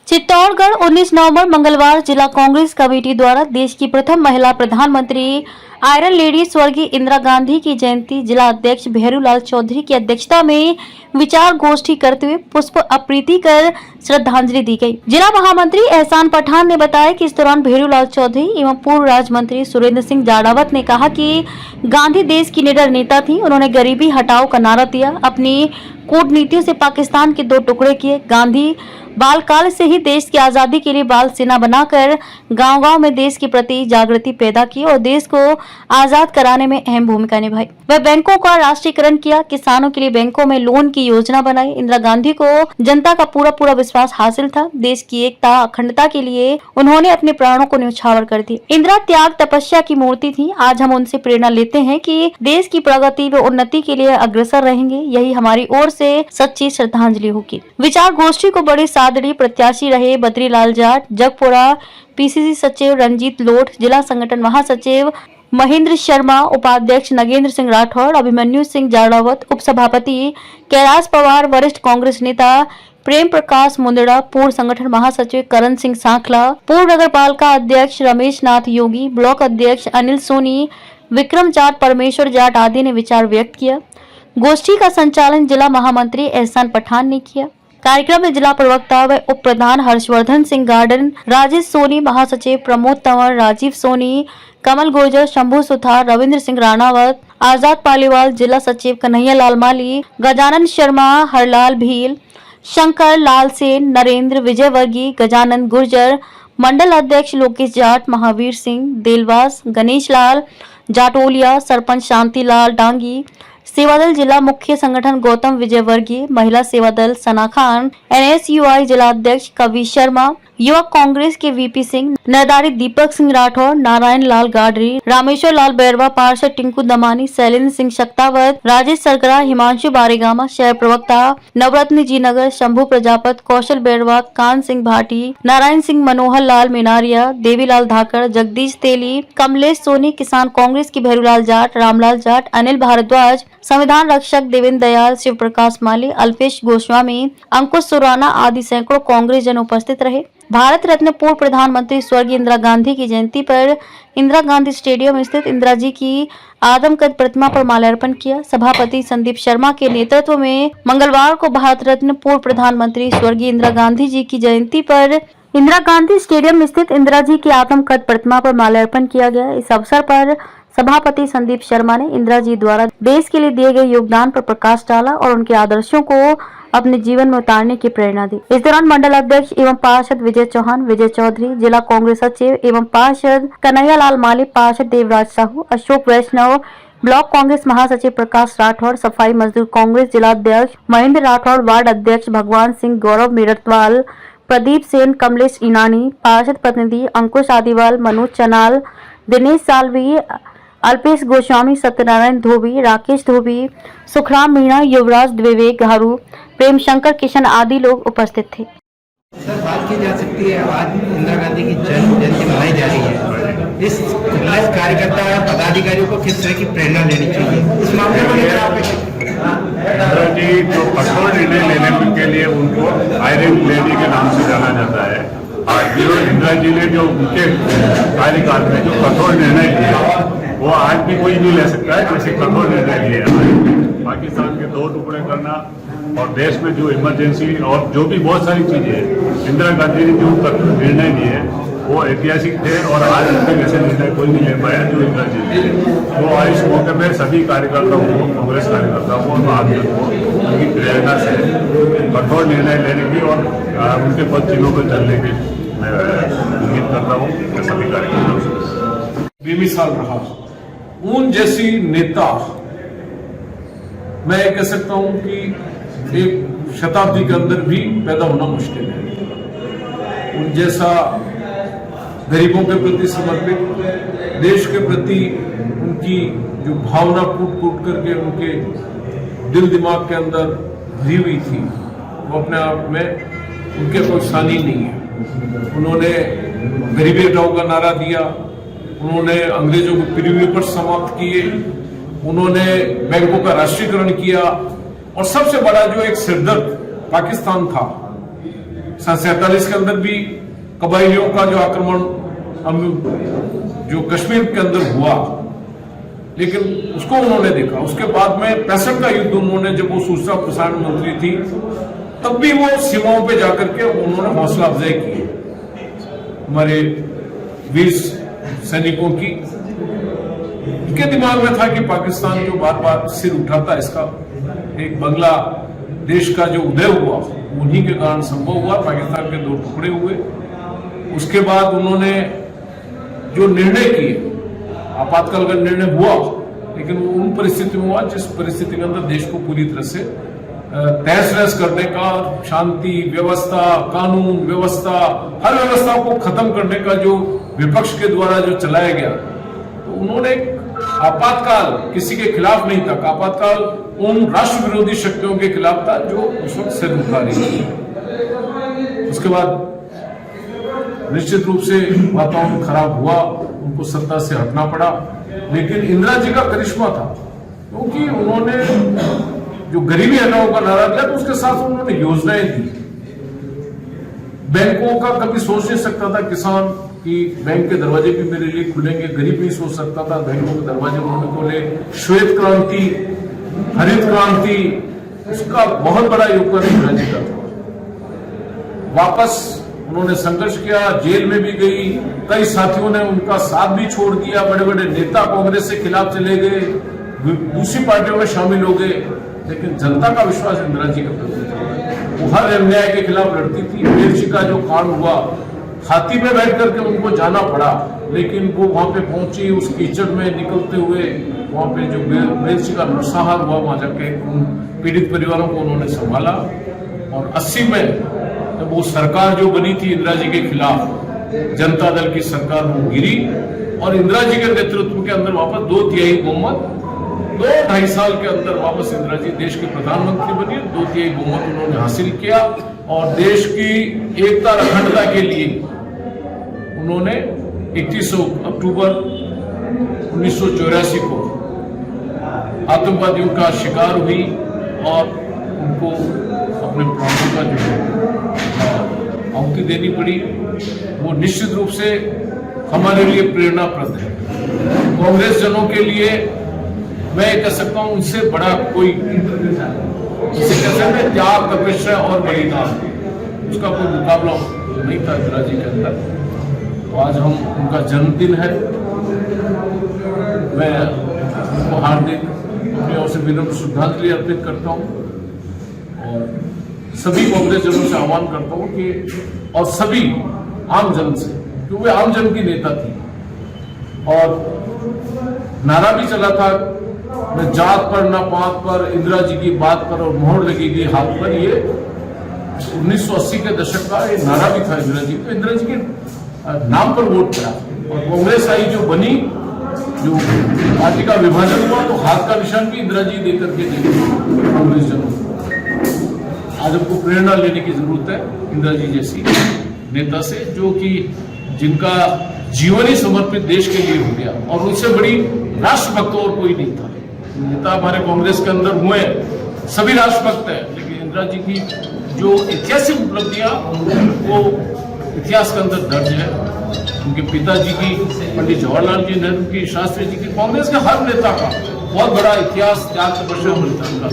चित्तौड़गढ़ 19 नवंबर मंगलवार जिला कांग्रेस कमेटी द्वारा देश की प्रथम महिला प्रधानमंत्री आयरन लेडी स्वर्गीय इंदिरा गांधी की जयंती जिला अध्यक्ष भैरूलाल चौधरी की अध्यक्षता में विचार गोष्ठी करते हुए पुष्प अर्पित कर श्रद्धांजलि दी गई। जिला महामंत्री एहसान पठान ने बताया कि इस दौरान भैरूलाल चौधरी एवं पूर्व राज्य मंत्री सुरेंद्र सिंह जाड़ावत ने कहा कि गांधी देश की निडर नेता थी। उन्होंने गरीबी हटाओ का नारा दिया, अपनी कूटनीतियों से पाकिस्तान के दो टुकड़े किए। गांधी बालकाल से ही देश की आजादी के लिए बाल सेना बनाकर गांव-गांव में देश के प्रति जागृति पैदा की और देश को आजाद कराने में अहम भूमिका निभाई। वह बैंकों का राष्ट्रीयकरण किया, किसानों के लिए बैंकों में लोन की योजना बनाई। इंदिरा गांधी को जनता का पूरा विश्वास हासिल था। देश की एकता अखंडता के लिए उन्होंने अपने प्राणों को न्यौछावर कर दिया। इंदिरा त्याग तपस्या की मूर्ति थी। आज हम उनसे प्रेरणा लेते हैं कि देश की प्रगति व उन्नति के लिए अग्रसर रहेंगे। यही हमारी ओर से सच्ची श्रद्धांजलि होगी। विचार गोष्ठी को बड़ी सादड़ी प्रत्याशी रहे बद्रीलाल जाट, जगपुरा पीसीसी सचिव रंजीत लोठ, जिला संगठन महासचिव महेंद्र शर्मा, उपाध्यक्ष नगेंद्र सिंह राठौड़, अभिमन्यु सिंह जाड़ावत, उपसभापति कैलाश पवार, वरिष्ठ कांग्रेस नेता प्रेम प्रकाश मुंदड़ा, पूर्व संगठन महासचिव करण सिंह सांखला, पूर्व नगर पालिका अध्यक्ष रमेश नाथ योगी, ब्लॉक अध्यक्ष अनिल सोनी, विक्रम जाट, परमेश्वर जाट आदि ने विचार व्यक्त किया। गोष्ठी का संचालन जिला महामंत्री एहसान पठान ने किया। कार्यक्रम में जिला प्रवक्ता व उप प्रधान हर्षवर्धन सिंह गार्डन, राजेश सोनी, महासचिव प्रमोद तंवर, राजीव सोनी, कमल गुर्जर, शंभू सुथार, रविंद्र सिंह राणावत, आजाद पालीवाल, जिला सचिव कन्हैया लाल माली, गजानन शर्मा, हरलाल भील, शंकर लाल सेन, नरेंद्र विजयवर्गीय, गजानन गुर्जर, मंडल अध्यक्ष लोकेश जाट, महावीर सिंह देलवास, गणेश लाल जाटोलिया, सरपंच शांतिलाल डांगी, सेवादल जिला मुख्य संगठन गौतम विजयवर्गीय, महिला सेवादल सना खान, NSUI जिला अध्यक्ष कवि शर्मा, युवक कांग्रेस के VP सिंह, नरदारी दीपक सिंह राठौर, नारायण लाल गाडरी, रामेश्वर लाल बैरवा, पार्षद टिंकू दमानी, शैलेंद्र सिंह शक्तावत, राजेश सरगरा, हिमांशु बारेगामा, शहर प्रवक्ता नवरत्न जी नगर, शंभू प्रजापत, कौशल बैरवा, कान सिंह भाटी, नारायण सिंह, मनोहर लाल मिनारिया, देवीलाल धाकड़, जगदीश तेली, कमलेश सोनी, किसान कांग्रेस की भैरूलाल जाट, रामलाल जाट, अनिल भारद्वाज, संविधान रक्षक देवेंद्र दयाल, शिव प्रकाश माली, अल्पेश गोस्वामी, अंकुश सुराना आदि सैकड़ों कांग्रेस जन उपस्थित रहे। भारत रत्न पूर्व प्रधानमंत्री स्वर्गीय इंदिरा गांधी की जयंती पर इंदिरा गांधी स्टेडियम स्थित इंदिरा जी की आदमकद प्रतिमा पर माल्यार्पण किया। सभापति संदीप शर्मा के नेतृत्व में मंगलवार को भारत रत्न पूर्व प्रधानमंत्री स्वर्गीय इंदिरा गांधी जी की जयंती पर इंदिरा गांधी स्टेडियम स्थित इंदिरा जी की आदमकद प्रतिमा पर माल्यार्पण किया गया। इस अवसर पर सभापति संदीप शर्मा ने इंदिरा जी द्वारा देश के लिए दिए गए योगदान पर प्रकाश डाला और उनके आदर्शों को अपने जीवन में उतारने की प्रेरणा दी। इस दौरान मंडल अध्यक्ष एवं पार्षद विजय चौहान, विजय चौधरी, जिला कांग्रेस सचिव एवं पार्षद कन्हैया लाल माली, पार्षद देवराज साहू, अशोक वैष्णव, ब्लॉक कांग्रेस महासचिव प्रकाश राठौड़, सफाई मजदूर कांग्रेस जिला अध्यक्ष महेंद्र राठौड़, वार्ड अध्यक्ष भगवान सिंह, गौरव मेरठवाल, प्रदीप सेन, कमलेश ईनानी, पार्षद प्रतिनिधि अंकुश आदिवाल, मनोज चनाल, दिनेश सालवी, अल्पेश गोस्वामी, सत्यनारायण धोबी, राकेश धोबी, सुखराम मीणा, युवराज द्विवेक घारू, प्रेम शंकर किशन आदि लोग उपस्थित थे। सर, बात की जा सकती है आज इंदिरा गांधी की जयंती मनाई जा रही है। इस कार्यकर्ता और पदाधिकारियों को किस तरह की प्रेरणा लेनी चाहिए इस मामले में? इंदिरा जी जो कठोर निर्णय लेने के लिए उनको आयरन लेडी के नाम से जाना जाता है। आज जो इंदिरा जी ने जो उनके कार्यकाल में जो कठोर निर्णय लिए वो आज भी कोई नहीं ले सकता है जैसे कठोर निर्णय लिए। पाकिस्तान के दो टुकड़े करना और देश में जो इमरजेंसी और जो भी बहुत सारी चीजें इंदिरा गांधी ने जो निर्णय लिए वो ऐतिहासिक थे और आज तक ऐसे निर्णय कोई नहीं ले पाया जो इंदिरा जी ने। तो इस मौके पर सभी कार्यकर्ताओं को, कांग्रेस कार्यकर्ताओं को, आदमी को उनकी प्रेरणा से कठोर निर्णय लेने की और उनके पद चिन्हों पर चलने की मैं उम्मीद करता हूँ कि सभी कार्यकर्ताओं से। बेमिसाल रहा उन जैसी नेता मैं कह सकता हूं कि एक शताब्दी के अंदर भी पैदा होना मुश्किल है। उन जैसा गरीबों के प्रति समर्पित, देश के प्रति उनकी जो भावना कूट कूट करके उनके दिल दिमाग के अंदर भरी हुई थी वो अपने आप में उनके कोई सानी नहीं है। उन्होंने गरीबी हटाओ का नारा दिया, उन्होंने अंग्रेजों को पृथ्वी पर समाप्त किए, उन्होंने बैंकों का राष्ट्रीयकरण किया और सबसे बड़ा जो एक सिरदर्द पाकिस्तान था 1947 के अंदर भी कबायलियों का जो आक्रमण जो कश्मीर के अंदर हुआ, लेकिन उसको उन्होंने देखा। उसके बाद में 65 का युद्ध उन्होंने, जब वो सूचना प्रसारण मंत्री थी, तब भी वो सीमाओं पे जाकर के उन्होंने हौसला अफजाई की हमारे वीर सैनिकों की। उनके दिमाग में था कि पाकिस्तान जो बार बार सिर उठाता, इसका एक बांग्लादेश का जो उदय हुआ उन्हीं के कारण संभव हुआ। पाकिस्तान के 2 टुकड़े हुए। उसके बाद उन्होंने जो निर्णय किए, आपातकाल का निर्णय हुआ, लेकिन वो उन परिस्थितियों में हुआ जिस परिस्थिति के अंदर देश को पूरी तरह से तहस नहस करने का, शांति व्यवस्था, कानून व्यवस्था, हर व्यवस्था को खत्म करने का जो विपक्ष के द्वारा जो चलाया गया, तो उन्होंने आपातकाल किसी के खिलाफ नहीं था। आपातकाल उन राष्ट्र विरोधी शक्तियों के खिलाफ था जो उस वक्त सिर उठा रही थी। उसके बाद निश्चित रूप से वातावरण खराब हुआ, उनको सत्ता से हटना पड़ा। लेकिन इंदिरा जी का करिश्मा था, क्योंकि उन्होंने जो गरीबी हटाओ का नारा दिया, तो उसके साथ उन्होंने योजनाएं दी। बैंकों का कभी सोच नहीं सकता था किसान कि बैंक के दरवाजे भी मेरे लिए खुलेंगे, गरीब नहीं सोच सकता था, बैंकों के दरवाजे उन्होंने खोले। श्वेत क्रांति, हरित क्रांति, उसका बहुत बड़ा योगदान इंदिरा जी का था। वापस उन्होंने संघर्ष किया, जेल में भी गई, कई साथियों ने उनका साथ भी छोड़ दिया, बड़े बड़े नेता कांग्रेस से खिलाफ चले गए, दूसरी पार्टियों में शामिल हो गए, लेकिन जनता का विश्वास इंदिरा जी के प्रति था। वो हर अन्याय के खिलाफ लड़ती थी। मिर्ची का जो कांड हुआ, हाथी में बैठ करके उनको जाना पड़ा, लेकिन वो वहां पे पहुंची, उस कीचड़ में निकलते हुए वहां पे जो मिर्ची का नरसंहार हुआ, वहां जाके उन पीड़ित परिवारों को उन्होंने संभाला। और 80 में जब वो सरकार जो बनी थी इंदिरा जी के खिलाफ, जनता दल की सरकार वो गिरी, और इंदिरा जी के नेतृत्व के अंदर वापस 2/3 बहुमत, 2-2.5 साल के अंदर वापस इंदिरा जी देश के प्रधानमंत्री बनी। 2/3 बहुमत उन्होंने हासिल किया, और देश की एकता अखंडता के लिए उन्होंने 31 अक्टूबर 1984 को आतंकवादियों का शिकार हुई, और उनको अपने प्राणों का जो आहुति देनी पड़ी। वो निश्चित रूप से हमारे लिए प्रेरणाप्रद है। कांग्रेस जनों के लिए मैं कह सकता हूं, उनसे बड़ा कोई, जिसे कह सकते हैं त्याग, तपस्या और बलिदान, उसका कोई मुकाबला नहीं था इंदिरा जी के अंदर। तो आज हम उनका जन्मदिन है। मैं उनको हार्दिक अपनी ओर से विनम्र श्रद्धांजलि अर्पित करता हूं, और सभी कांग्रेस जनों से आह्वान करता हूं कि, और सभी आम जन से, क्योंकि वे आम जन की नेता थी, और नारा भी चला था न जात पर न पात पर, इंदिरा जी की बात पर और मोहर लगेगी हाथ पर। ये 1980 के दशक का ये नारा भी था इंदिरा जी। तो इंदिरा जी के नाम पर वोट पड़ा, और कांग्रेस आई जो बनी, जो पार्टी का विभाजन हुआ, तो हाथ का निशान भी इंदिरा जी देकर के दी कांग्रेस जनों को। आज हमको प्रेरणा लेने की जरूरत है इंदिरा जी जैसी नेता से, जो कि जिनका जीवन ही समर्पित देश के लिए हो गया, और उनसे बड़ी राष्ट्रभक्त और कोई नहीं था। नेता हमारे कांग्रेस के अंदर हुए, सभी राष्ट्रभक्त हैं, लेकिन इंदिरा जी की जो ऐतिहासिक उपलब्धियां वो इतिहास के अंदर दर्ज है। उनके पिताजी की, पंडित जवाहरलाल जी नेहरू की, शास्त्री जी की, कांग्रेस के हर नेता का बहुत बड़ा इतिहास, त्याग, तपस्या, बलिदान का।